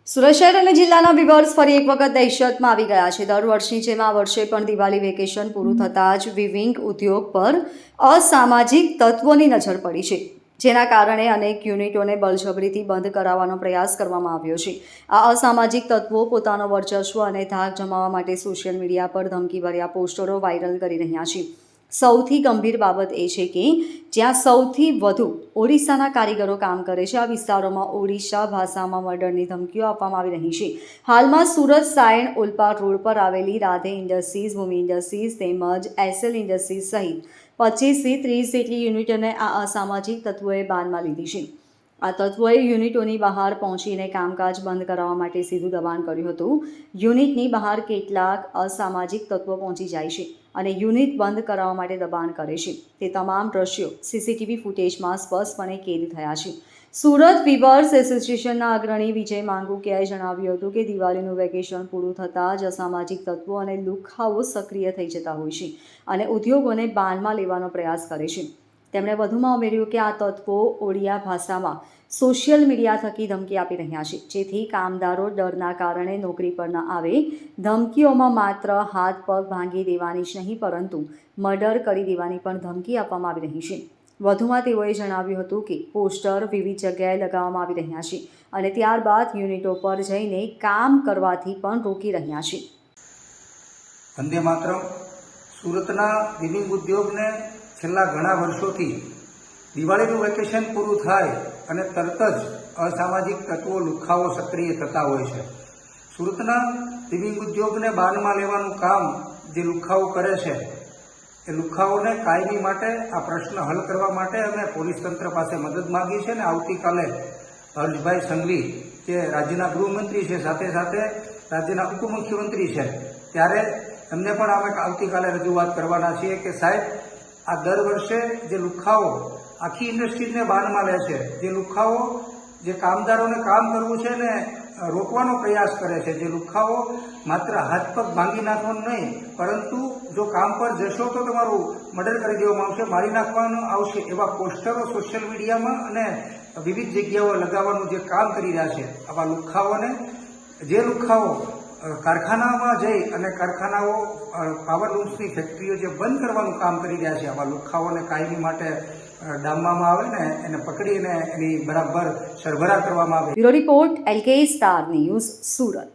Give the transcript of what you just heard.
સુરત શહેર અને જિલ્લાના વિવર્સ ફરી એક વખત દહેશતમાં આવી ગયા છે। દર વર્ષની જેમ આ વર્ષે પણ દિવાળી વેકેશન પૂરું થતાં જ વિવિંગ ઉદ્યોગ પર અસામાજિક તત્વોની નજર પડી છે, જેના કારણે અનેક યુનિટોને બળજબરીથી બંધ કરાવવાનો પ્રયાસ કરવામાં આવ્યો છે। આ અસામાજિક તત્વો પોતાનો વર્ચસ્વ અને ધાક જમાવવા માટે સોશિયલ મીડિયા પર ધમકીભર્યા પોસ્ટરો વાયરલ કરી રહ્યા છે। સૌથી ગંભીર બાબત એ છે કે જ્યાં સૌથી વધુ ઓડિશાના કારીગરો કામ કરે છે, આ વિસ્તારોમાં ઓડિશા ભાષામાં મર્ડરની ધમકીઓ આપવામાં આવી રહી છે। હાલમાં સુરત સાયણ ઓલપાડ રોડ પર આવેલી રાધે ઇન્ડસ્ટ્રીઝ, ભૂમિ ઇન્ડસ્ટ્રીઝ તેમજ એસએલ ઇન્ડસ્ટ્રીઝ સહિત 25થી 30 જેટલી યુનિટોને આ અસામાજિક તત્વોએ બાનમાં લીધી છે। આ તત્વોએ યુનિટોની બહાર પહોંચીને કામકાજ બંધ કરાવવા માટે સીધું દબાણ કર્યું હતું। યુનિટની બહાર કેટલાક અસામાજિક તત્વો પહોંચી જાય છે અને યુનિટ બંધ કરાવવા માટે દબાણ કરે છે। તે તમામ દ્રશ્યો સીસીટીવી ફૂટેજમાં સ્પષ્ટપણે કેદ થયા છે। સુરત વિવર્સ એસોસિએશનના અગ્રણી વિજય માંગુકિયાએ જણાવ્યું હતું કે દિવાળીનું વેકેશન પૂરું થતાં જ અસામાજિક તત્વો અને લુખ્ખાઓ સક્રિય થઈ જતા હોય છે અને ઉદ્યોગોને બાનમાં લેવાનો પ્રયાસ કરે છે। તેમણે વધુમાં ઉમેર્યું કે આ તત્વો ઓડિયા ભાષામાં સોશિયલ મીડિયા થકી ધમકી આપી રહ્યા છે, જેથી કામદારો ડરના કારણે નોકરી પર ન આવે। ધમકીઓમાં માત્ર હાથ પગ ભાંગી દેવાની જ નહીં, પરંતુ મર્ડર કરી દેવાની પણ ધમકી આપવામાં આવી રહી છે। વધુમાં તેઓએ જણાવ્યું હતું કે પોસ્ટર વિવિધ જગ્યાએ લગાવવામાં આવી રહ્યા છે અને ત્યારબાદ યુનિટો પર જઈને કામ કરવાથી પણ રોકી રહ્યા છે। વંદે માતરમ। સુરતના વિવિંગ ઉદ્યોગને છેલ્લા ઘણા વર્ષોથી દિવાળીનું વેકેશન પૂરું થાય અને તરત જ અસામાજિક તત્વો લુખ્ખાઓ સક્રિય થતા હોય છે। સુરતના વિવિંગ ઉદ્યોગને બાનમાં લેવાનું કામ જે લુખ્ખાઓ કરે છે, એ લુખ્ખાઓને કાયમી માટે આ પ્રશ્ન હલ કરવા માટે અમે પોલીસ તંત્ર પાસે મદદ માંગી છે અને આવતીકાલે હર્ષભાઈ સંઘવી જે રાજ્યના ગૃહમંત્રી છે, સાથે સાથે રાજ્યના ઉપમુખ્યમંત્રી છે, ત્યારે એમને પણ અમે આવતીકાલે રજૂઆત કરવાના છીએ કે સાહેબ, આ દર વર્ષે જે લુખ્ખાઓ આખી ઇન્ડસ્ટ્રીઝને બાનમાં લે છે, જે લુખ્ખાઓ જે કામદારોને કામ કરવું છે ને રોકવાનો પ્રયાસ કરે છે, જે લુખ્ખાઓ માત્ર હાથ પગ ભાંગી નાખવાનું નહીં, પરંતુ જો કામ પર જશો તો તમારું મર્ડર કરી દેવામાં આવશે, મારી નાખવાનું આવશે, એવા પોસ્ટરો સોશિયલ મીડિયામાં અને વિવિધ જગ્યાઓ લગાવવાનું જે કામ કરી રહ્યા છે, આવા લુખ્ખાઓને, જે લુખ્ખાઓ કારખાનામાં જઈ અને કારખાનાઓ પાવર લૂમ્સની ફેક્ટરીઓ જે બંધ કરવાનું કામ કરી રહ્યા છે, આવા લુખ્ખાઓને કાયમી માટે ડામવામાં આવે ને એને પકડીને એની બરાબર સરભરા કરવામાં આવે। Bureau report LK star news, Surat.